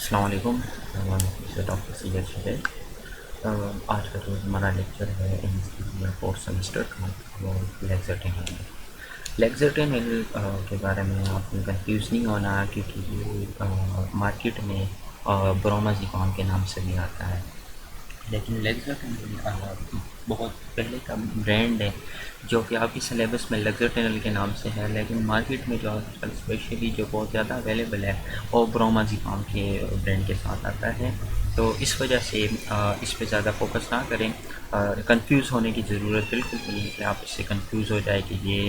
अस्सलाम वालेकुम। डॉक्टर सैयद शुबैर। आज का जो हमारा लेक्चर है एनेस्थीसिया फोर्थ सेमेस्टर का, वो लेक्सर्टेनिल। लेक्सर्टेनिल के बारे में आपने कंफ्यूज नहीं होना, क्योंकि ये मार्केट में ब्रोमाज़ेपाम के नाम से भी आता है। लेकिन लेक्सर्टेनिल बहुत पहले का ब्रांड है, जो कि आपकी सिलेबस में लेक्सर्टेनिल के नाम से है, लेकिन मार्केट में जो आजकल स्पेशली जो बहुत ज़्यादा अवेलेबल है वो ब्रोमाज़ेपाम के ब्रांड के साथ आता है। तो इस वजह से इस पे ज़्यादा फोकस ना करें। कंफ्यूज होने की ज़रूरत बिल्कुल नहीं है कि आप इससे कंफ्यूज हो जाए कि ये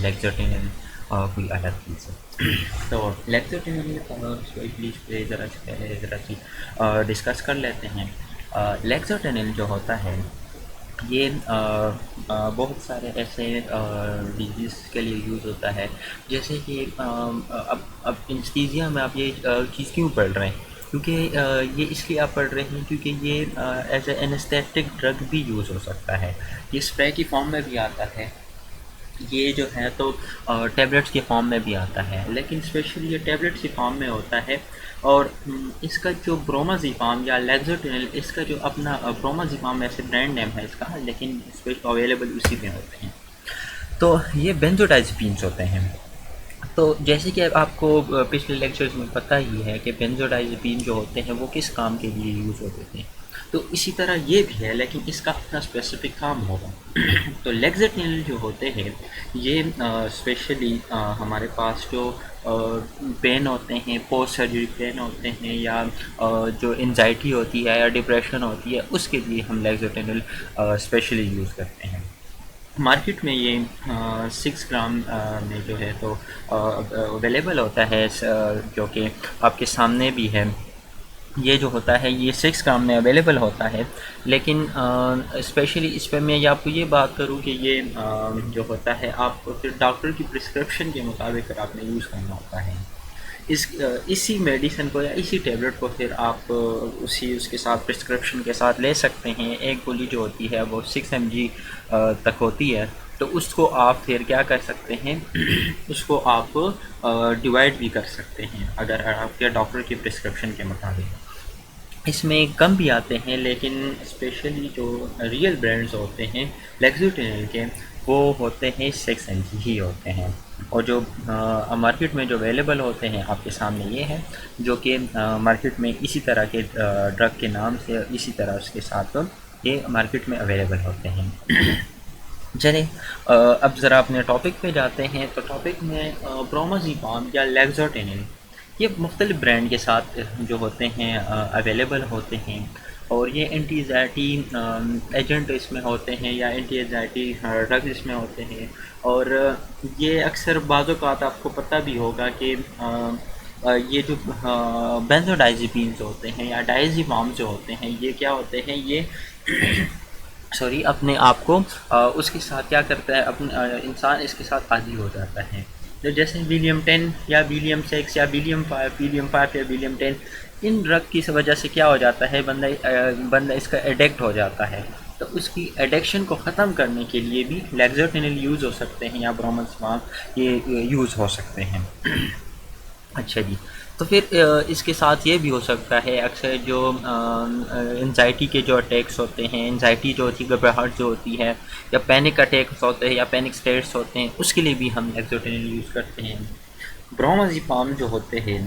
लेक्सर्टेनिल कोई अलग चीज़ है। तो लेक्सर्टेनिल स्पेशली इस पे ज़रा सी डिस्कस कर लेते हैं। लेक्सर्टेनिल जो होता है ये बहुत सारे ऐसे डिजीज़ के लिए यूज़ होता है, जैसे कि अब एनेस्थीसिया में आप ये चीज़ क्यों पढ़ रहे हैं, क्योंकि ये इसलिए आप पढ़ रहे हैं क्योंकि ये एज ए एनेस्थेटिक ड्रग भी यूज़ हो सकता है। ये स्प्रे की फॉर्म में भी आता है, ये जो है तो टैबलेट्स के फॉर्म में भी आता है, लेकिन स्पेशली ये टैबलेट्स की फॉर्म में होता है। और इसका जो ब्रोमाज़ेपाम या लेक्सर्टेनिल, इसका जो अपना ब्रोमाज़ेपाम ऐसे ब्रांड नेम है इसका, लेकिन स्पेशल अवेलेबल उसी में होते हैं। तो ये बेंजोडाइज़ेपिन्स होते हैं। तो जैसे कि आपको पिछले लेक्चर्स में पता ही है कि बेंजोडाइज़ेपिन जो होते हैं वो किस काम के लिए यूज़ होते थे, तो इसी तरह ये भी है, लेकिन इसका अपना स्पेसिफिक काम होगा। तो लेक्सर्टेनिल जो होते हैं ये स्पेशली हमारे पास जो पेन होते हैं, पोस्ट सर्जरी पेन होते हैं, या जो एंजाइटी होती है या डिप्रेशन होती है, उसके लिए हम लेक्सर्टेनिल स्पेशली यूज़ करते हैं। मार्केट में ये 6 ग्राम में जो है तो अवेलेबल होता है, जो कि आपके सामने भी है। ये जो होता है ये 6 ग्राम में अवेलेबल होता है, लेकिन स्पेशली इस पर मैं आपको ये बात करूँ कि ये जो होता है आपको फिर डॉक्टर की प्रिस्क्रिप्शन के मुताबिक आपने यूज़ करना होता है। इसी मेडिसिन को या इसी टैबलेट को फिर आप उसके साथ प्रिस्क्रिप्शन के साथ ले सकते हैं। एक गोली जो होती है वो 6 mg तक होती है, तो उसको आप फिर क्या कर सकते हैं उसको आप डिवाइड भी कर सकते हैं अगर आपके डॉक्टर की प्रिस्क्रिप्शन के मुताबिक। इसमें कम भी आते हैं, लेकिन स्पेशली जो रियल ब्रांड्स होते हैं लेक्सर्टेनिल के, वो होते हैं 6 mg ही होते हैं। और जो मार्केट में जो अवेलेबल होते हैं आपके सामने ये है, जो कि मार्केट में इसी तरह के ड्रग के नाम से इसी तरह उसके साथ ये मार्केट में अवेलेबल होते हैं। चलिए अब ज़रा अपने टॉपिक पे जाते हैं। तो टॉपिक में ब्रोमाज़ेपाम या लेक्सर्टेनिल ये मुख्तलिफ़ ब्रांड के साथ जो होते हैं अवेलेबल होते हैं, और ये एंटी एंजाइटी एजेंट इसमें होते हैं या एंटी एंजाइटी ड्रग इसमें होते हैं। और ये अक्सर बाज़ औक़ात आपको पता भी होगा कि ये जो बेंजोडाइज़ेपिन्स होते हैं या डायज़ेपाम जो होते हैं, ये क्या होते हैं, ये सॉरी अपने आप को उसके साथ क्या करता है, अपना इंसान इसके साथ आदी हो जाता है। तो जैसे विलियम 10 या विलियम 6 या विलियम 5 या विलियम 10, इन ड्रग की वजह से क्या हो जाता है, बंदा इसका एडिक्ट हो जाता है। तो उसकी एडिक्शन को ख़त्म करने के लिए भी लेक्सर्टेनिल यूज़ हो सकते हैं या ब्रोमाज़ेपाम ये यूज़ हो सकते हैं। अच्छा जी, तो फिर इसके साथ ये भी हो सकता है, अक्सर जो एंजाइटी के जो अटैक्स होते हैं, एंजाइटी जो होती है, घबराहट जो होती है, या पैनिक अटैक्स होते हैं या पैनिक स्टेट्स होते हैं, उसके लिए भी हम लेक्सर्टेनिल यूज़ करते हैं। ब्रोमाज़ेपाम जो होते हैं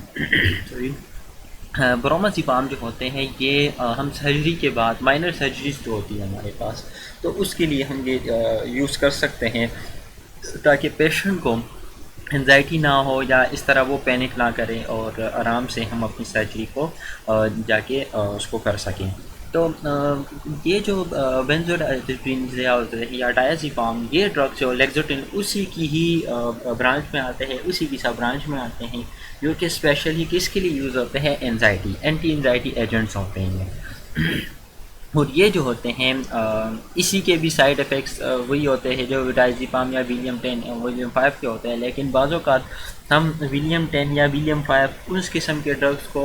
सॉरी ब्रोमाज़ेपाम जो होते हैं ये हम सर्जरी के बाद माइनर सर्जरीज जो होती है हमारे पास, तो उसके लिए हम ये यूज़ कर सकते हैं, ताकि पेशेंट को एंजाइटी ना हो या इस तरह वो पैनिक ना करें, और आराम से हम अपनी सर्जरी को जाके उसको कर सकें। तो ये जो बेंजोडाइज़ेपिन्स या डायज़ेपाम, ये ड्रग जो लेक्सर्टेनिल उसी की ही ब्रांच में आते हैं, उसी की सब ब्रांच में आते हैं, जो कि स्पेशली किसके लिए यूज़ होते हैं, एंजाइटी एंटी एंजाइटी एजेंट्स होते हैं। और ये जो होते हैं इसी के भी साइड इफ़ेक्ट्स वही होते हैं जो डायज़ेपाम या विलियम 10 या विलियम 5 के होते हैं, लेकिन बाज़ औक़ात हम विलियम 10 या विलियम 5 उस किस्म के ड्रग्स को,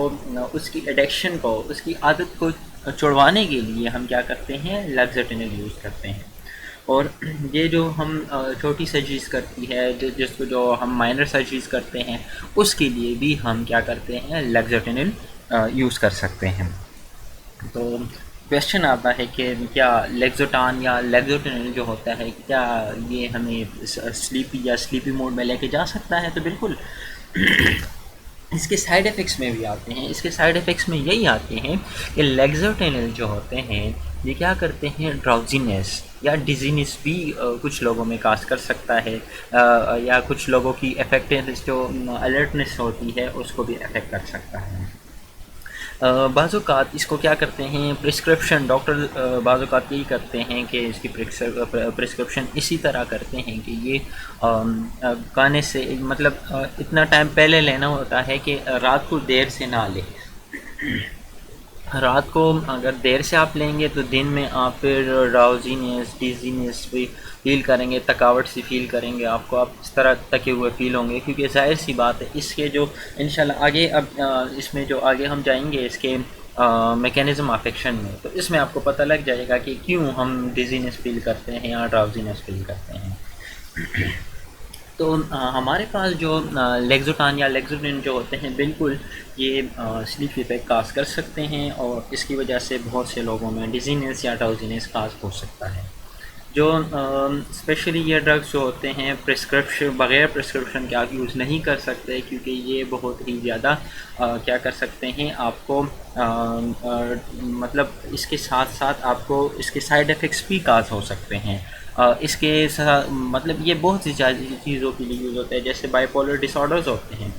उसकी एडिक्शन को, उसकी आदत को छुड़वाने के लिए हम क्या करते हैं, लेक्सर्टेनिल यूज़ करते हैं। और ये जो हम छोटी सर्जरीज़ करती है, जो हम माइनर सर्जरीज़ करते हैं, उसके लिए भी हम क्या करते हैं, लेक्सर्टेनिल यूज़ कर सकते हैं। तो क्वेश्चन आता है कि क्या लेक्सोटान या लेक्सोटेनिल जो होता है, क्या ये हमें स्लीपी या स्लीपी मोड में लेके जा सकता है? तो बिल्कुल। इसके साइड इफ़ेक्ट्स में भी आते हैं। इसके साइड इफ़ेक्ट्स में यही आते हैं कि लेक्सोटेनिल जो होते हैं ये क्या करते हैं, ड्राउजीनेस या डिजीनेस भी कुछ लोगों में काज कर सकता है, या कुछ लोगों की इफेक्टिवनेस जो अलर्टनेस होती है उसको भी अफेक्ट कर सकता है। बाज़-औक़ात इसको क्या करते हैं, प्रिस्क्रिप्शन डॉक्टर बाज़-औक़ात यही करते हैं कि इसकी प्रिस्क्रिप्शन इसी तरह करते हैं कि ये खाने से मतलब इतना टाइम पहले लेना होता है कि रात को देर से ना लें। रात को अगर देर से आप लेंगे तो दिन में आप फिर ड्राउजीनेस, डिजीनेस भी फील करेंगे, थकावट सी फील करेंगे, आपको आप इस तरह थके हुए फील होंगे, क्योंकि जाहिर सी बात है इसके जो इंशाल्लाह आगे अब इसमें जो आगे हम जाएंगे इसके मैकेनिज़्म ऑफ एक्शन में, तो इसमें आपको पता लग जाएगा कि क्यों हम डिजीनेस फील करते हैं या ड्राउजीनेस फील करते हैं। तो हमारे पास जो लेक्सोटान या लेक्सोटिन जो होते हैं बिल्कुल ये स्लीप इफेक्ट काज कर सकते हैं, और इसकी वजह से बहुत से लोगों में डिजीनेस या ड्राउजीनेस काज हो सकता है। जो स्पेशली ये ड्रग्स जो होते हैं प्रिस्क्रिप्शन बग़ैर प्रिस्क्रिप्शन के आप यूज़ नहीं कर सकते, क्योंकि ये बहुत ही ज़्यादा क्या कर सकते हैं आपको मतलब इसके साथ साथ आपको इसके साइड इफ़ेक्ट्स भी काज हो सकते हैं। इसके मतलब ये बहुत सी चीज़ों के लिए यूज़ होता है, जैसे बाइपोलर डिसऑर्डर्स होते हैं।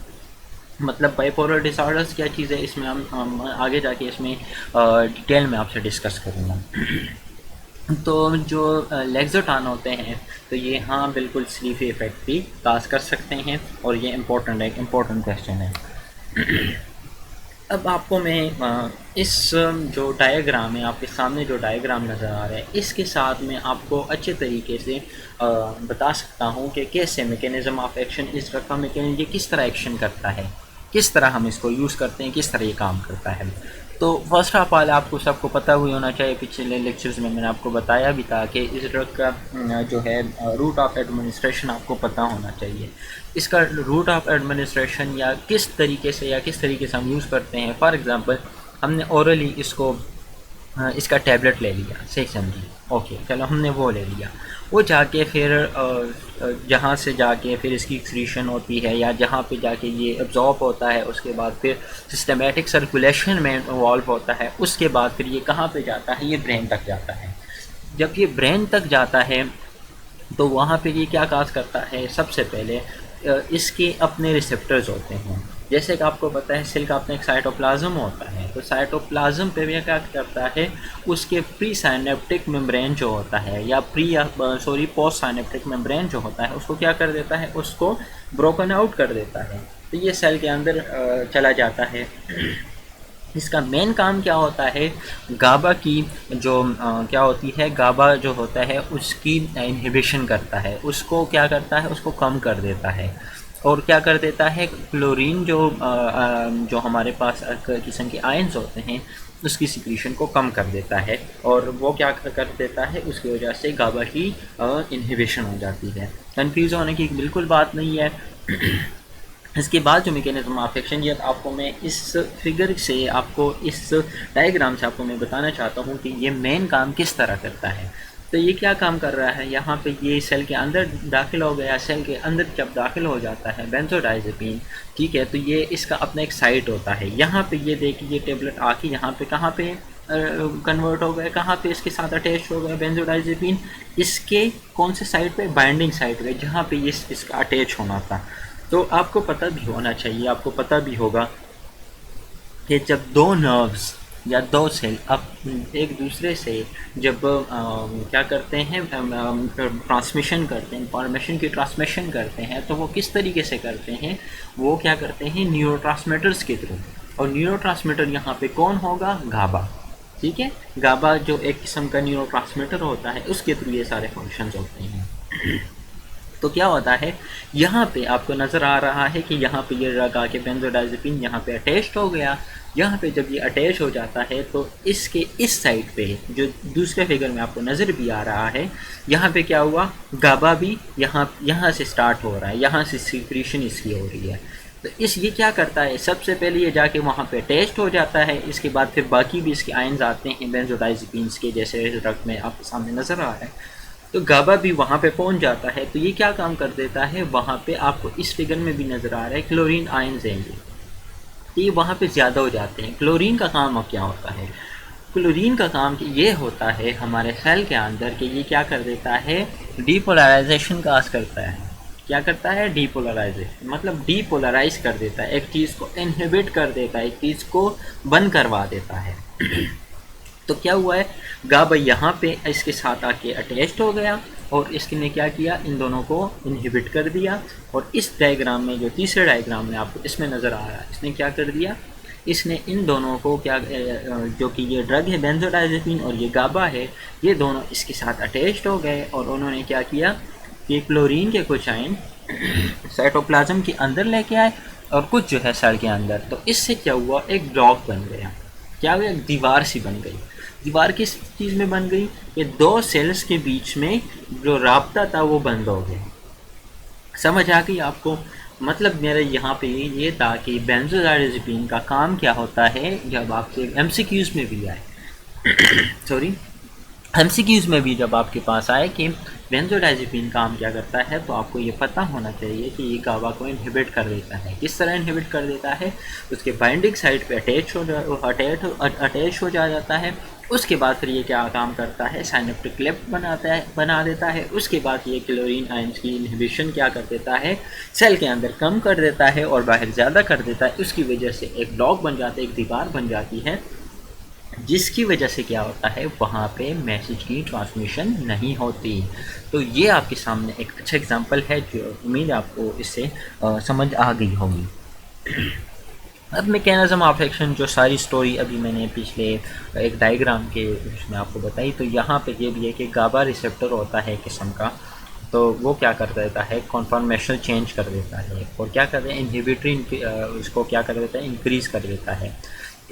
मतलब बाइपोलर डिसऑर्डर्स क्या चीज़ है, इसमें हम आगे जाके इसमें डिटेल में आपसे डिस्कस करूँगा। तो जो लेक्सोटान होते हैं तो ये हाँ बिल्कुल स्लीप इफेक्ट भी काज कर सकते हैं, और ये इम्पोर्टेंट क्वेश्चन है। अब आपको मैं इस जो डायग्राम है आपके सामने जो डायग्राम नज़र आ रहा है इसके साथ में आपको अच्छे तरीके से बता सकता हूँ कि कैसे मैकेनिज़्म ऑफ एक्शन इस ड्रग का मैकेनिज़्म ये किस तरह एक्शन करता है, किस तरह हम इसको यूज़ करते हैं, किस तरह ये काम करता है। तो फर्स्ट ऑफ ऑल आपको सबको पता हुई होना चाहिए, पिछले लेक्चर्स में मैंने आपको बताया भी था कि इस ड्रग का जो है रूट ऑफ एडमिनिस्ट्रेशन आपको पता होना चाहिए। इसका रूट ऑफ एडमिनिस्ट्रेशन या किस तरीके से हम यूज़ करते हैं। फॉर एग्ज़ाम्पल हमने ओरली इसका टैबलेट ले लिया, सही समझी, ओके चलो हमने वो ले लिया, वो जाके फिर जहाँ से जाके फिर इसकी एक्सक्रीशन होती है या जहाँ पे जाके ये एब्जॉर्ब होता है, उसके बाद फिर सिस्टमेटिक सर्कुलेशन में इन्वॉल्व होता है, उसके बाद फिर ये कहाँ पे जाता है, ये ब्रेन तक जाता है। जब ये ब्रेन तक जाता है तो वहाँ पे ये क्या काज करता है, सबसे पहले इसके अपने रिसेप्टर्स होते हैं। जैसे कि आपको पता है सेल का अपना एक साइटोप्लाज्म होता है, तो साइटोप्लाज्म पे भी क्या करता है, उसके प्री साइनेप्टिक मेम्ब्रेन जो होता है या पोस्ट साइनेप्टिक मेम्ब्रेन जो होता है उसको क्या कर देता है, उसको ब्रोकन आउट कर देता है। तो ये सेल के अंदर चला जाता है। इसका मेन काम क्या होता है, गाबा की जो क्या होती है, गाबा जो होता है उसकी इनहिबिशन करता है, उसको क्या करता है, उसको कम कर देता है। और क्या कर देता है, क्लोरीन जो हमारे पास किस्म के आयंस होते हैं उसकी सिक्रीशन को कम कर देता है, और वो क्या कर देता है, उसकी वजह से गाबा की इनहिबिशन हो जाती है। कंफ्यूज होने की बिल्कुल बात नहीं है। इसके बाद जो मैकेनिज़्म ऑफ एक्शन ये आपको मैं इस फिगर से आपको इस डायग्राम से आपको मैं बताना चाहता हूँ कि ये मेन काम किस तरह करता है। तो ये क्या काम कर रहा है, यहाँ पे ये सेल के अंदर दाखिल हो गया, सेल के अंदर जब दाखिल हो जाता है बेंजोडाइज़ेपिन, ठीक है, तो ये इसका अपना एक साइट होता है। यहाँ पे ये देखिए ये टेबलेट आके यहाँ पे कहाँ पे कन्वर्ट हो गया, कहाँ पे इसके साथ अटैच हो गया बेंजोडाइज़ेपिन, इसके कौन से साइड पे, बाइंडिंग साइड पे जहाँ पे ये इसका अटैच होना था। तो आपको पता भी होना चाहिए, आपको पता भी होगा कि जब दो नर्व्स या दो सेल अब एक दूसरे से जब क्या करते हैं, ट्रांसमिशन करते हैं, इंफॉर्मेशन की ट्रांसमिशन करते हैं, तो वो किस तरीके से करते हैं, वो क्या करते हैं न्यूरोट्रांसमीटर्स के थ्रू। और न्यूरोट्रांसमीटर यहाँ पे कौन होगा, गाबा, ठीक है, गाबा जो एक किस्म का न्यूरोट्रांसमीटर होता है उसके थ्रू ये सारे फंक्शंस होते हैं। तो क्या होता है, यहाँ पे आपको नज़र आ रहा है कि यहाँ पे ये ड्रग आके बेंजोडाइज़ेपिन यहाँ पे अटैच्ड हो गया। यहाँ पे जब ये अटैच हो जाता है तो इसके इस साइड पे जो दूसरे फिगर में आपको नज़र भी आ रहा है, यहाँ पे क्या हुआ, गाबा भी यहाँ से स्टार्ट हो रहा है, यहाँ से सिक्रीशन इसकी हो रही है। तो इस ये क्या करता है, सबसे पहले ये जाके वहाँ पे टेस्ट हो जाता है, इसके बाद फिर बाकी भी इसके आयन्स आते हैं बेंजोडाइज़ेपीन्स के, जैसे ड्रग में आपके सामने नज़र आ रहा है। तो गाबा भी वहाँ पे पहुँच जाता है। तो ये क्या काम कर देता है, वहाँ पे आपको इस फिगर में भी नज़र आ रहा है क्लोरीन आयन्स हैं ये वहाँ पे ज़्यादा हो जाते हैं। क्लोरीन का काम क्या होता है, क्लोरीन का काम ये होता है हमारे सेल के अंदर कि ये क्या कर देता है, डीपोलराइजेशन का काज करता है। क्या करता है, डीपोलराइजेशन, मतलब डीपोलराइज कर देता है, एक चीज़ को इनहिबिट कर देता है, एक चीज़ को बंद करवा देता है। तो क्या हुआ है, गाबा यहाँ पे इसके साथ आके अटैच्ड हो गया और इसने क्या किया, इन दोनों को इनहिबिट कर दिया। और इस डायग्राम में, जो तीसरे डायग्राम में आपको इसमें नज़र आ रहा है, इसने क्या कर दिया, इसने इन दोनों को क्या, जो कि ये ड्रग है बेंजोडाइज़ेपिन और ये गाबा है, ये दोनों इसके साथ अटैच्ड हो गए और उन्होंने क्या किया कि क्लोरीन के कुछ आयन साइटोप्लाज्म के अंदर लेके आए और कुछ जो है सेल के अंदर। तो इससे क्या हुआ, एक ब्लॉक बन गया, क्या हुआ, एक दीवार सी बन गई। दीवार किस चीज़ में बन गई, कि दो सेल्स के बीच में जो राब्ता था वो बंद हो गया। समझ आ गई आपको, मतलब मेरा यहाँ पे ये था कि बेंजोडाइज़ेपिन का काम क्या होता है, जब आपके एमसीक्यूज़ में भी आए सॉरी एमसीक्यूज़ में भी जब आपके पास आए कि बेंजोडाइज़ेपिन काम क्या करता है, तो आपको ये पता होना चाहिए कि ये गाबा को इनहिबिट कर देता है। किस तरह इनहिबिट कर देता है, उसके बाइंडिंग साइट पे अटैच हो जाता है। उसके बाद फिर ये क्या काम करता है, साइनेप्टिक क्लेफ्ट बना देता है। उसके बाद ये क्लोरीन आयंस की इनहिबिशन क्या कर देता है, सेल के अंदर कम कर देता है और बाहर ज़्यादा कर देता है। उसकी वजह से एक ब्लॉक बन जाता है, एक दीवार बन जाती है, जिसकी वजह से क्या होता है, वहाँ पे मैसेज की ट्रांसमिशन नहीं होती। तो ये आपके सामने एक अच्छा एग्जांपल है, जो उम्मीद आपको इससे समझ आ गई होगी। अब मैकेनिज्म ऑफ एक्शन, जो सारी स्टोरी अभी मैंने पिछले एक डायग्राम के उसमें आपको बताई, तो यहाँ पे ये भी है कि गाबा रिसेप्टर होता है किस्म का, तो वो क्या कर देता है, कॉन्फॉर्मेशन चेंज कर देता है और क्या कर देता है, इनहिबिटरी उसको क्या कर देता है, इंक्रीज़ कर देता है।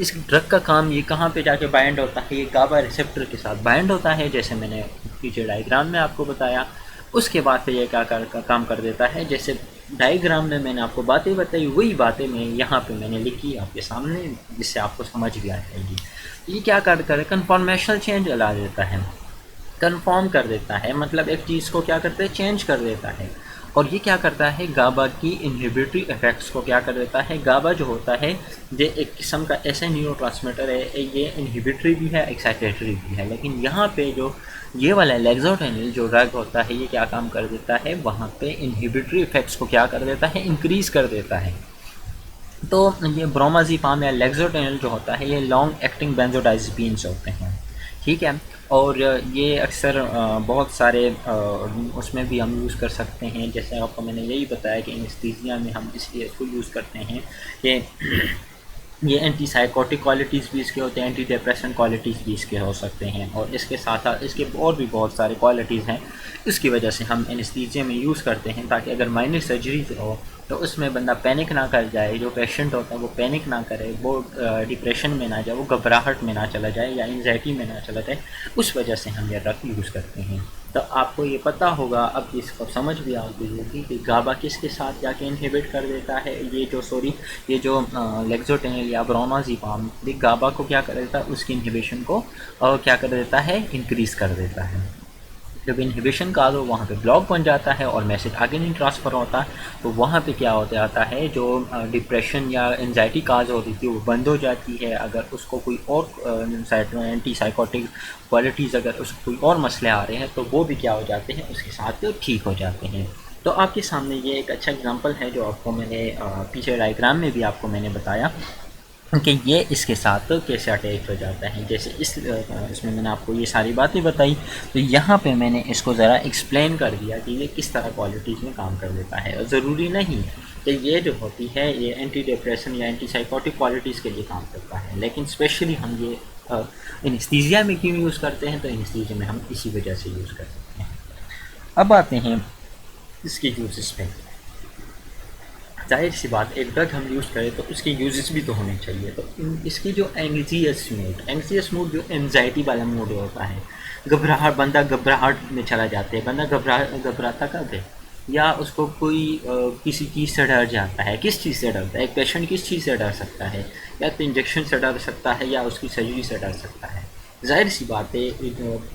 इस ड्रग का काम ये कहाँ पे जाके बाइंड होता है, ये गाबा रिसेप्टर के साथ बाइंड होता है, जैसे मैंने पीछे डायग्राम में आपको बताया। उसके बाद फिर ये क्या काम कर देता है, जैसे डायग्राम में मैंने आपको बातें बताई, वही बातें मैं यहाँ पे मैंने लिखी आपके सामने, जिससे आपको समझ भी आ जाएगी। ये क्या कर कन्फॉर्मेशनल चेंज ला देता है, कन्फर्म कर देता है, मतलब एक चीज़ को क्या करता है, चेंज कर देता है। और ये क्या करता है, गाबा की इनहिबिटरी इफेक्ट्स को क्या कर देता है। गाबा जो होता है ये एक किस्म का ऐसा न्यूरोट्रांसमीटर है, ये इनहिबिटरी भी है, एक्साइटेटरी भी है। लेकिन यहाँ पे जो ये वाला लेक्सोटेनिल जो ड्रग होता है, ये क्या काम कर देता है, वहाँ पे इनहिबिटरी इफेक्ट्स को क्या कर देता है, इंक्रीज़ कर देता है। तो ये ब्रोमाज़ेपाम या लेक्सोटेनिल जो होता है, ये लॉन्ग एक्टिंग बेंजोडाइज़ेपिन्स होते हैं, ठीक है। और ये अक्सर बहुत सारे उसमें भी हम यूज़ कर सकते हैं। जैसे आपको मैंने यही बताया कि एनेस्थीसिया में हम इसलिए इसको यूज़ करते हैं कि ये एंटी साइकोटिक क्वालिटीज़ भी इसके होते हैं, एंटी डिप्रेशन क्वालिटीज़ भी इसके हो सकते हैं, और इसके साथ साथ इसके और भी बहुत सारे क्वालिटीज़ हैं। इसकी वजह से हम एनेस्थीसिया में यूज़ करते हैं, ताकि अगर माइनर सर्जरी हो तो उसमें बंदा पैनिक ना कर जाए, जो पेशेंट होता है वो पैनिक ना करे, वो डिप्रेशन में ना जाए, वो घबराहट में ना चला जाए या एंजाइटी में ना चला जाए। उस वजह से हम ये ड्रग यूज़ करते हैं। तो आपको ये पता होगा, अब इसको समझ भी आ गई होगी कि गाबा किसके साथ जाके इनहिबिट कर देता है। ये जो लेक्सोटेनिल या ब्रोमाज़ेपाम गाबा को क्या कर देता है, उसकी इनहिबिशन को क्या कर देता है, इंक्रीज़ कर देता है। जब इनहिबिशन का हो वहाँ पे ब्लॉक बन जाता है और मैसेज आगे नहीं ट्रांसफ़र होता, तो वहाँ पे क्या हो जाता है, जो डिप्रेशन या एंजाइटी काज होती थी वो बंद हो जाती है। अगर उसको कोई और एंटी साइकोटिक क्वालिटीज़, अगर उसको कोई और मसले आ रहे हैं, तो वो भी क्या हो जाते हैं, उसके साथ ठीक हो जाते हैं। तो आपके सामने ये एक अच्छा एग्जांपल है, जो आपको मैंने पीछे डायग्राम में भी आपको मैंने बताया कि ये इसके साथ कैसे अटैच हो जाता है। जैसे इसमें मैंने आपको ये सारी बातें बताई, तो यहाँ पे मैंने इसको ज़रा एक्सप्लेन कर दिया कि ये किस तरह क्वालिटीज़ में काम कर देता है। और ज़रूरी नहीं कि ये जो होती है ये एंटी डिप्रेशन या एंटी साइकोटिक क्वालिटीज़ के लिए काम करता है, लेकिन स्पेशली हम ये एनेस्थीसिया में क्यों यूज़ करते हैं, तो एनेस्थीसिया में हम इसी वजह से यूज़ करते हैं। अब आते हैं इसके यूजेस पे। जाहिर सी बात, एक ड्रग हम यूज़ करें तो उसके यूजेस भी तो होने चाहिए। तो इसकी जो एंग्जियस मूड जो एंजाइटी वाला मूड होता है, बंदा घबराहट में चला जाता है। बंदा घबराता कब है, या उसको कोई किसी चीज़ से डर जाता है। किस चीज़ से डरता है एक पेशेंट? किस चीज़ से डर सकता है? या तो इंजेक्शन से डर सकता है या उसकी सर्जरी से डर सकता है। ज़ाहिर सी बात है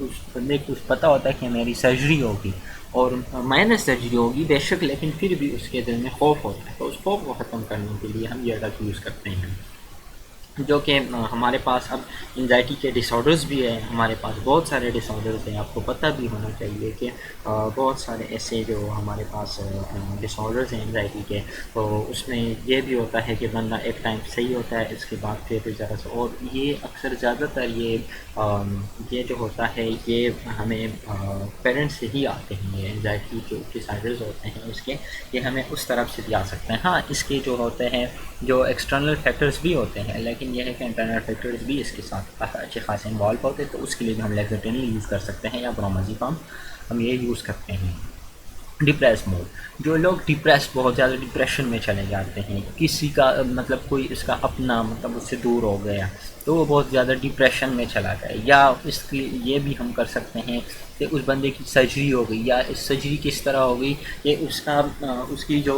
उस बंदे को पता होता है कि मेरी सर्जरी होगी और माइनर सर्जरी होगी बेशक, लेकिन फिर भी उसके दिल में खौफ होता है। तो उस खौफ को ख़त्म करने के लिए हम ये ड्रग यूज़ करते हैं, जो कि हमारे पास अब एंजाइटी के डिसऑर्डर्स भी हैं। हमारे पास बहुत सारे डिसऑर्डर्स हैं, आपको पता भी होना चाहिए कि बहुत सारे ऐसे जो हमारे पास डिसऑर्डर्स हैं एंजाइटी के, तो उसमें ये भी होता है कि बंदा एक टाइम सही होता है, इसके बाद फिर ज़रा सा, और ये अक्सर ज़्यादातर ये जो होता है ये हमें पेरेंट्स से ही आते हैं। ये एंजाइटी जो डिसऑर्डर्स होते हैं उसके, ये हमें उस तरफ से भी आ सकते हैं। हाँ, इसके जो होते हैं जो एक्सटर्नल फैक्टर्स भी होते हैं, लेकिन यह है कि इंटरनल फैक्टर्स भी इसके साथ अच्छे खासे इन्वॉल्व होते हैं। तो उसके लिए भी हम लेक्सोटेनिल यूज़ कर सकते हैं या ब्रोमाज़ेपाम, हम ये यूज़ करते हैं। डिप्रेस मोड, जो लोग डिप्रेस बहुत ज़्यादा डिप्रेशन में चले जाते हैं, किसी का मतलब कोई इसका अपना मतलब उससे दूर हो गया तो वो बहुत ज़्यादा डिप्रेशन में चला गया, या इसकी ये भी हम कर सकते हैं कि उस बंदे की सर्जरी हो गई, या इस सर्जरी किस तरह हो गई कि उसकी जो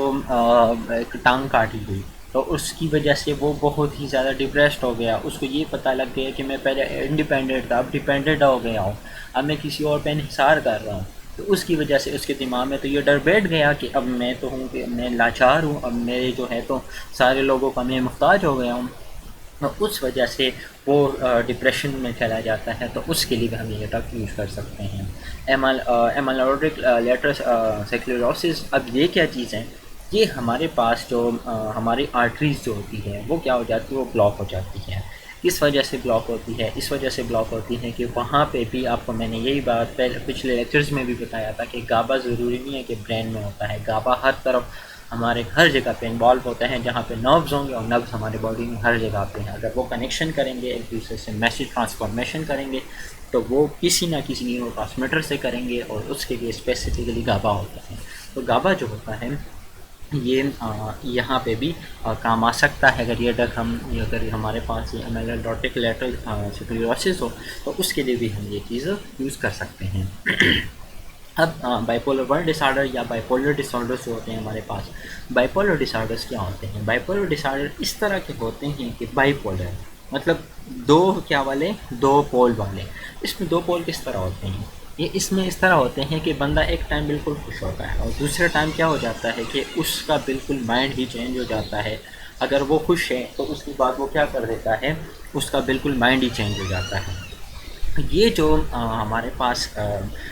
एक टांग काटी गई, तो उसकी वजह से वो बहुत ही ज़्यादा डिप्रेस्ड हो गया। उसको ये पता लग गया कि मैं पहले इंडिपेंडेंट था, अब डिपेंडेंट हो गया हूँ, अब मैं किसी और पे इंहिसार कर रहा हूँ। तो उसकी वजह से उसके दिमाग में तो ये डर बैठ गया कि अब मैं तो हूँ कि मैं लाचार हूँ, अब मेरे जो है तो सारे लोगों का मैं मुहताज हो गया हूँ। तो उस वजह से वो डिप्रेशन में चला जाता है। तो उसके लिए भी हम ये ड्रग यूज़ कर सकते हैं। एमाइलोइडिक लेटरल स्क्लेरोसिस, अब ये क्या चीज़ है? ये हमारे पास जो हमारी आर्टरीज जो होती है वो क्या हो जाती है, वो ब्लॉक हो जाती है। किस वजह से ब्लॉक होती है? इस वजह से ब्लॉक होती है कि वहाँ पे भी आपको मैंने यही बात पहले पिछले लेक्चर्स में भी बताया था कि गाबा ज़रूरी नहीं है कि ब्रेन में होता है। गाबा हर तरफ हमारे हर जगह पे इन्वॉल्व होते हैं, जहाँ पे नर्व्स होंगे, और नर्व्स हमारे बॉडी में हर जगह पे हैं। अगर वो कनेक्शन करेंगे एक दूसरे से, मैसेज ट्रांसफॉर्मेशन करेंगे, तो वो किसी ना किसी न्यूरोट्रांसमीटर से करेंगे और उसके लिए स्पेसिफिकली गाबा होता है। तो गाबा जो होता है ये यहाँ पे भी काम आ सकता है। अगर हमारे पास ये एमाइलोइडिक लेटरल स्क्लेरोसिस हो तो उसके लिए भी हम ये चीज़ यूज़ कर सकते हैं। अब बाइपोलर वन डिसऑर्डर या बाइपोलर डिसऑर्डर्स जो होते हैं हमारे पास, बाइपोलर डिसऑर्डर्स क्या होते हैं? बाइपोलर डिसऑर्डर इस तरह के होते हैं कि बाइपोलर मतलब दो क्या वाले, दो पोल वाले। इसमें दो पोल किस तरह होते हैं? ये इसमें इस तरह होते हैं कि बंदा एक टाइम बिल्कुल खुश होता है और दूसरे टाइम क्या हो जाता है कि उसका बिल्कुल माइंड ही चेंज हो जाता है। अगर वो खुश है तो उसके बाद वो क्या कर देता है, उसका बिल्कुल माइंड ही चेंज हो जाता है। ये जो हमारे पास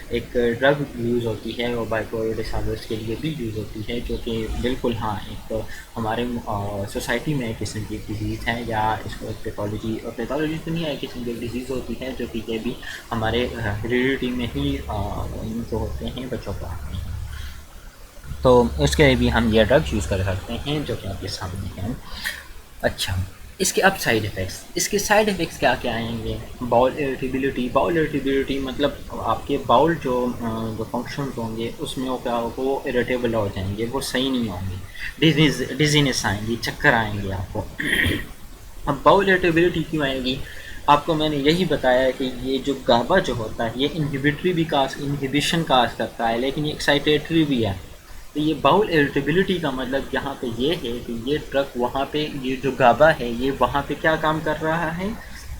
एक ड्रग यूज़ होती है वो बाइपोलर डिसऑर्डर्स के लिए भी यूज़ होती है, जो कि बिल्कुल हाँ एक हमारे सोसाइटी में एक किस्म की डिज़ीज़ है, या इसको पैथोलॉजी तो नहीं है, एक किस्म की डिज़ीज़ होती है जो कि ये भी हमारे हेरिडिटी में ही जो होते हैं बच्चों को आते हैं। तो उसके लिए भी हम ये ड्रग यूज़ कर सकते हैं जो कि आपके सामने हैं। अच्छा, इसके अब साइड इफ़ेक्ट्स, इसके साइड इफ़ेक्ट्स क्या क्या आएंगे? बाउल इरिटेबिलिटी मतलब आपके बाउल जो फंक्शंस होंगे उसमें वो क्या होगा, वो इरिटेबल हो जाएंगे, वो सही नहीं होंगे। डिजीनेस आएंगी, चक्कर आएंगे आपको। अब बाउल इरिटेबिलिटी क्यों आएगी? आपको मैंने यही बताया कि ये जो गाबा जो होता है ये इनहिबिशन काज करता है, लेकिन ये एक्साइटेटरी भी है। तो ये बाउल इरिटेबिलिटी का मतलब यहाँ पे ये है कि ये ड्रग वहाँ पे, ये जो गाबा है ये वहाँ पे क्या काम कर रहा है,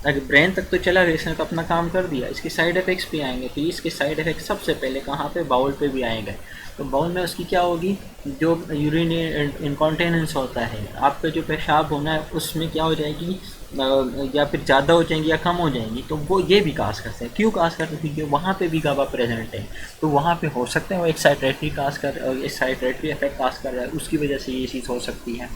अगर ब्रेन तक तो चला गया, इसने तो अपना काम कर दिया, इसके साइड इफ़ेक्ट्स भी आएंगे। तो इसके साइड इफ़ेक्ट सबसे पहले कहाँ पे, बाउल पे भी आएंगे। तो बाउल में उसकी क्या होगी, जो यूरिन इनकॉन्टिनेंस होता है, आपका जो पेशाब होना है उसमें क्या हो जाएगी, या फिर ज़्यादा हो जाएंगी या कम हो जाएंगी। तो वो ये भी काज करते हैं। क्यों काज करते हैं? क्योंकि वहाँ पे भी गाबा प्रेजेंट है, तो वहाँ पे हो सकते हैं वो एक्साइटेटरी इफेक्ट काज कर रहा है, उसकी वजह से ये चीज़ हो सकती है।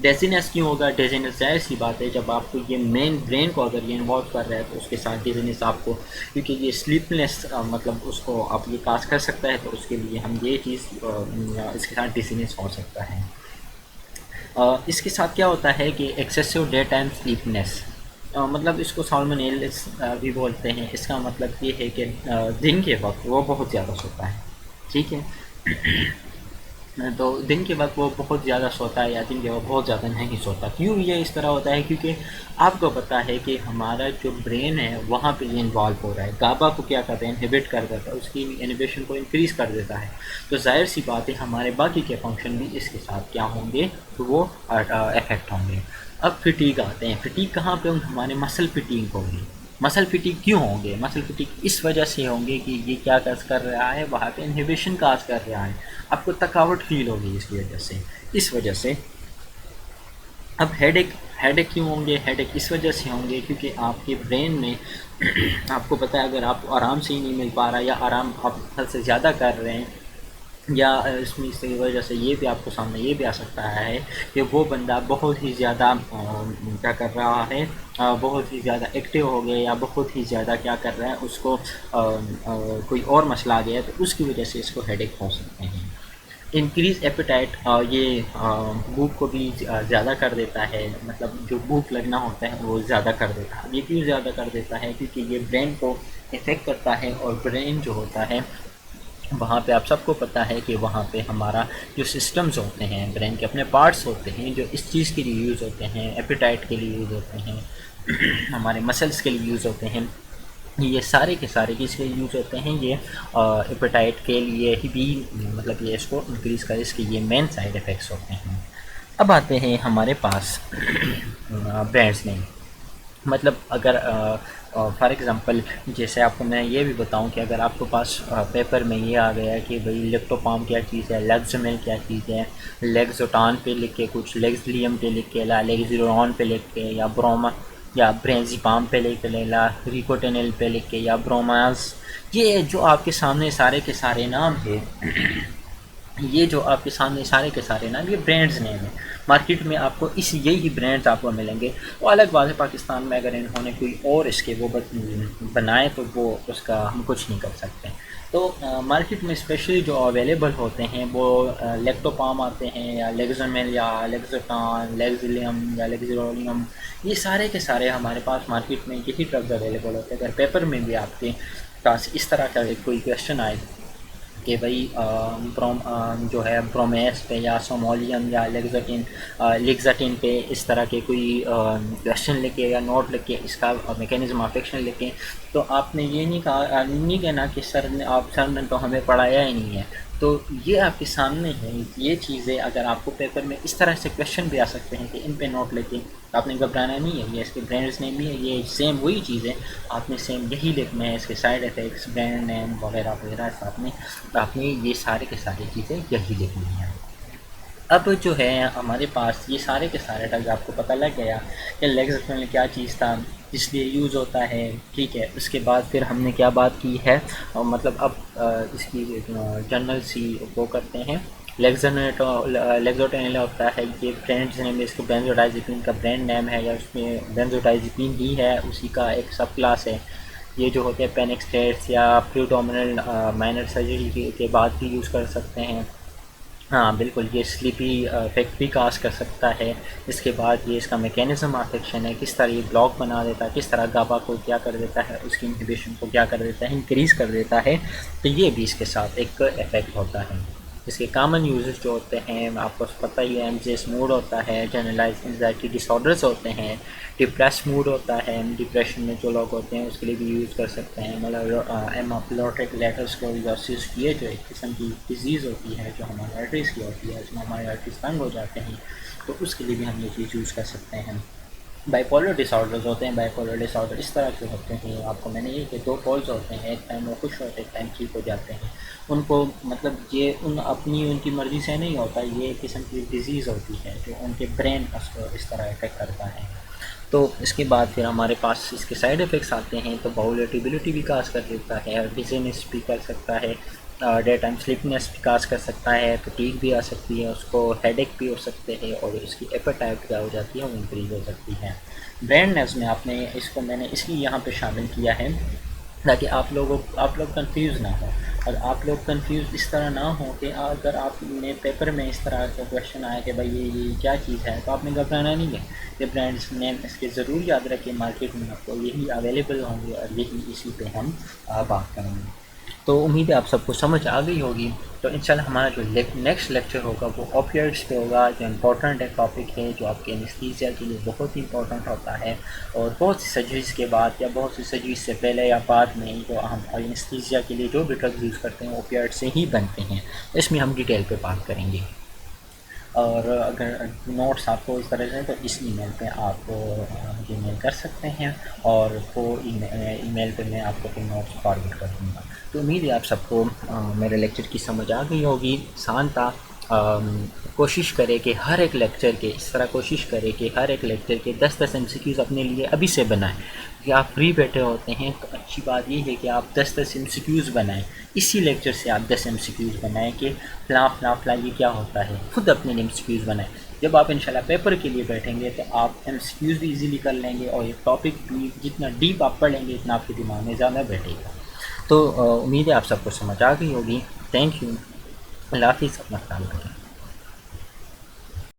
डेजीनेस क्यों होगा? डेजीनेस जाहिर सी बात है, जब आपको ये मेन ब्रेन को अगर ये इन्वॉल्व कर रहा है तो उसके साथ डेजीनेस आपको, क्योंकि ये स्लीपनेस मतलब उसको आप ये काज कर सकता है, तो उसके लिए हम ये चीज़ इसके साथ डेजीनेस हो सकता है। इसके साथ क्या होता है कि एक्सेसिव डे टाइम स्लीपनेस, मतलब इसको साल्मोनेलिस भी बोलते हैं। इसका मतलब ये है कि दिन के वक्त वो बहुत ज़्यादा सोता है, ठीक है। तो दिन के वक्त वो बहुत ज़्यादा सोता है या दिन के वक्त बहुत ज़्यादा नहीं सोता। क्यों ये इस तरह होता है? क्योंकि आपको पता है कि हमारा जो ब्रेन है वहाँ पे ये इन्वॉल्व हो रहा है। गाबा को क्या करता है? इनहिबिट कर देता है, उसकी इनहिबिशन को इंक्रीज़ कर देता है। तो ज़ाहिर सी बात है हमारे बाकी के फंक्शन भी इसके साथ क्या होंगे? तो वो अफेक्ट होंगे। अब फिटीग आते हैं। फिटीग कहाँ पे होंगे? हमारे मसल फिटीग होंगी। मसल फिटीग क्यों होंगे? मसल फिटीग इस वजह से होंगे कि ये क्या काज कर रहा है, वहाँ पे इनहिबिशन काज कर रहा है, आपको थकावट फील होगी इसकी वजह से। इस वजह से अब हेडेक, हेडेक क्यों होंगे? हेडेक इस वजह से होंगे क्योंकि आपके ब्रेन में आपको पता है अगर आप आराम से ही नहीं मिल पा रहा या आराम आप हद से ज़्यादा कर रहे हैं या इसमें इसकी वजह से ये भी आपको सामने ये भी आ सकता है कि वो बंदा बहुत ही ज़्यादा क्या कर रहा है, बहुत ही ज़्यादा एक्टिव हो गया या बहुत ही ज़्यादा क्या कर रहा है, उसको कोई और मसला आ गया तो उसकी वजह से इसको हेडेक हो सकते हैं। इंक्रीज़ एपेटाइट, ये भूख को भी ज़्यादा कर देता है, मतलब जो भूख लगना होता है वो ज़्यादा कर देता है। ये क्यों ज़्यादा कर देता है? क्योंकि ये ब्रेन को इफ़ेक्ट करता है और ब्रेन जो होता है वहाँ पे आप सबको पता है कि वहाँ पे हमारा जो सिस्टम्स होते हैं, ब्रेन के अपने पार्ट्स होते हैं जो इस चीज़ के लिए यूज़ होते हैं, एपेटाइट के लिए यूज़ होते हैं, हमारे मसल्स के लिए यूज़ होते हैं, ये सारे के सारे किसके लिए यूज़ होते हैं? ये एपेटाइट के लिए ही भी, मतलब ये इसको इंक्रीज़ करे, इसके ये मेन साइड इफ़ेक्ट्स होते हैं। अब आते हैं हमारे पास ब्रांड्स नेम। मतलब अगर फॉर एग्ज़ाम्पल जैसे आपको मैं ये भी बताऊं कि अगर आपके पास पेपर में ये आ गया है कि भाई लेक्टोपाम क्या चीज़ है, लेक्सोमेल क्या चीज़ है, लेक्सोटान पे लिख के, कुछ लेक्सलियम पे लिख के ला, लेक्सिरोन पे लिख के, या ब्रोमा या ब्रेंजीपाम पे लिख के ला, रिकोटेनिल पे लिख के, या ब्रोमास, ये जो आपके सामने सारे के सारे नाम है ये जो आपके सामने सारे के सारे ना ये ब्रांड्स नेम है। मार्केट में आपको इस यही ब्रांड्स आपको मिलेंगे। वो अलग बात है पाकिस्तान में अगर इन्होंने कोई और इसके वो बनाए तो वो उसका हम कुछ नहीं कर सकते। तो मार्केट में स्पेशली जो अवेलेबल होते हैं वो लेक्टोपाम आते हैं या लेक्सोमेल या लेक्सोटान, लेक्सिलियम या लेक्सिरोलियम, ये सारे के सारे हमारे पास मार्केट में यही ड्रग्स अवेलेबल होते हैं। अगर पेपर में भी आपके पास इस तरह का कोई क्वेश्चन आए कि भाई जो है ब्रोमेस पे या सोमोलियम या लेक्साटिन पे इस तरह के कोई क्वेश्चन लेके या नोट लेके इसका मैकेनिज्म ऑफ एक्शन लेके, तो आपने ये नहीं कहना कि सर ने तो हमें पढ़ाया ही नहीं है। तो ये आपके सामने है, ये चीज़ें अगर आपको पेपर में इस तरह से क्वेश्चन भी आ सकते हैं कि इन पे नोट लेके, आपने घबराना नहीं है। ये इसके ब्रांड्स नेम भी है, ये सेम वही चीज़ है, आपने सेम यही लिखना है, इसके साइड इफ़ेक्ट्स, ब्रांड नेम वगैरह वगैरह आपने ये सारे के सारी चीज़ें यही लिखनी है। अब जो है हमारे पास ये सारे के सारे ड्रग्स आपको पता लग गया कि लेक्सोमेल क्या चीज़ था, इसलिए यूज़ होता है, ठीक है। उसके बाद फिर हमने क्या बात की है, मतलब अब इसकी जनरल सी वो करते हैं। लेक्सोटेनिल होता है, ये ब्रांड नेम, इसको बेंजोडाइज़ेपिन का ब्रांड नेम है या उसमें बेंजोडाइज़ेपिन ही है, उसी का एक सब क्लास है। ये जो होते हैं पेनिक्सटेट्स या प्रीडोमिनेंट माइनर सर्जरी के बाद भी यूज़ कर सकते हैं। हाँ बिल्कुल, ये स्लीपी इफेक्ट भी काज कर सकता है। इसके बाद ये इसका मैकेनिज्म ऑफ एक्शन है, किस तरह ये ब्लॉक बना देता है, किस तरह गाबा को क्या कर देता है, उसकी इनहिबिशन को क्या कर देता है, इंक्रीज़ कर देता है। तो ये भी इसके साथ एक इफेक्ट होता है। इसके कॉमन यूजेस जो होते हैं आपको पता ही है, एमजीएस मूड होता है, जनरलाइज एंजाइटी डिसऑर्डर्स होते हैं, डिप्रेस मूड होता है, डिप्रेशन में जो लोग होते हैं उसके लिए भी यूज़ कर सकते हैं। मतलब एमाप्लोटिक लेटोस्क्लेरोसिस, ये जो एक किस्म की डिजीज़ होती है जो हमारे आर्टरीज़ की होती है, इसमें हमारे आर्टरीज़ तंग हो जाते हैं, तो उसके लिए भी हम ये चीज़ यूज़ कर सकते हैं। बाइपोलर डिसऑर्डर्स होते हैं। बाइपोलर डिसऑर्डर इस तरह के होते हैं, आपको मैंने ये कि दो पोल्स होते हैं, एक टाइम वो खुश होते हैं, एक टाइम ठीक हो जाते हैं। उनको मतलब ये उनकी मर्ज़ी से नहीं होता, ये एक किस्म की डिज़ीज़ होती है जो उनके ब्रेन को इस तरह इफेक्ट करता है। तो इसके बाद फिर हमारे पास इसके साइड इफ़ेक्ट्स आते हैं। तो बाउल इरिटेबिलिटी भी काज कर देता है, डिजीनेस भी कर सकता है, डे टाइम स्लीपनेस भी काज कर सकता है, फटीग भी आ सकती है, उसको हेडेक भी हो सकते हैं, और इसकी एपेटाइट क्या हो जाती है वो इंक्रीज हो सकती है। ब्रांडनेस में आपने इसको मैंने इसलिए यहाँ पे शामिल किया है ताकि आप लोग कंफ्यूज ना हो, और आप लोग कंफ्यूज इस तरह ना हो कि अगर आपने पेपर में इस तरह का क्वेश्चन आया कि भाई ये क्या चीज़ है, तो आपने घबराना नहीं है। ये ब्रांड्स नेम इसके ज़रूर याद रखें, मार्केट में आपको यही अवेलेबल होंगे और यही इसी पे हम बात करेंगे। तो उम्मीद है आप सबको समझ आ गई होगी। तो इंशाल्लाह हमारा जो नेक्स्ट लेक्चर होगा वो ओपियोइड्स पे होगा, जो इम्पोर्टेंट एक टॉपिक है, जो आपके एनेस्थीसिया के लिए बहुत ही इंपॉर्टेंट होता है। और बहुत सी सर्जरीज़ के बाद या बहुत सी सर्जरीज से पहले या बाद में जो हम एनेस्थीसिया के लिए जो भी ड्रग यूज़ करते हैं ओपियोइड से ही बनते हैं। इसमें हम डिटेल पे बात करेंगे। और अगर नोट्स आपको इस तरह से तो इस ईमेल पे आप ईमेल कर सकते हैं, और वो ईमेल पे मैं आपको फिर नोट्स फॉरवर्ड कर दूँगा। तो उम्मीद है आप सबको मेरे लेक्चर की समझ आ गई होगी। शांता कोशिश करें कि हर एक लेक्चर के इस तरह कोशिश करें कि हर एक लेक्चर के 10-10 एमसीक्यूज़ अपने लिए अभी से बनाएं। कि आप फ्री बैठे होते हैं तो अच्छी बात ये है कि आप 10-10 एमसीक्यूज़ बनाएं। इसी लेक्चर से आप 10 एमसीक्यूज़ बनाएं कि फ़लाँ ये क्या होता है, खुद अपने एमसीक्यूज़ बनाएं। जब आप इंशाल्लाह पेपर के लिए बैठेंगे तो आप एमसीक्यूज़ भी इजीली कर लेंगे, और ये टॉपिक भी जितना डीप आप पढ़ लेंगे इतना आपके दिमाग में ज़्यादा बैठेगा। तो उम्मीद है आप सबको समझ आ गई होगी। Thank you. अल्लाह हाफ़िज़, अपना ख्याल रखें।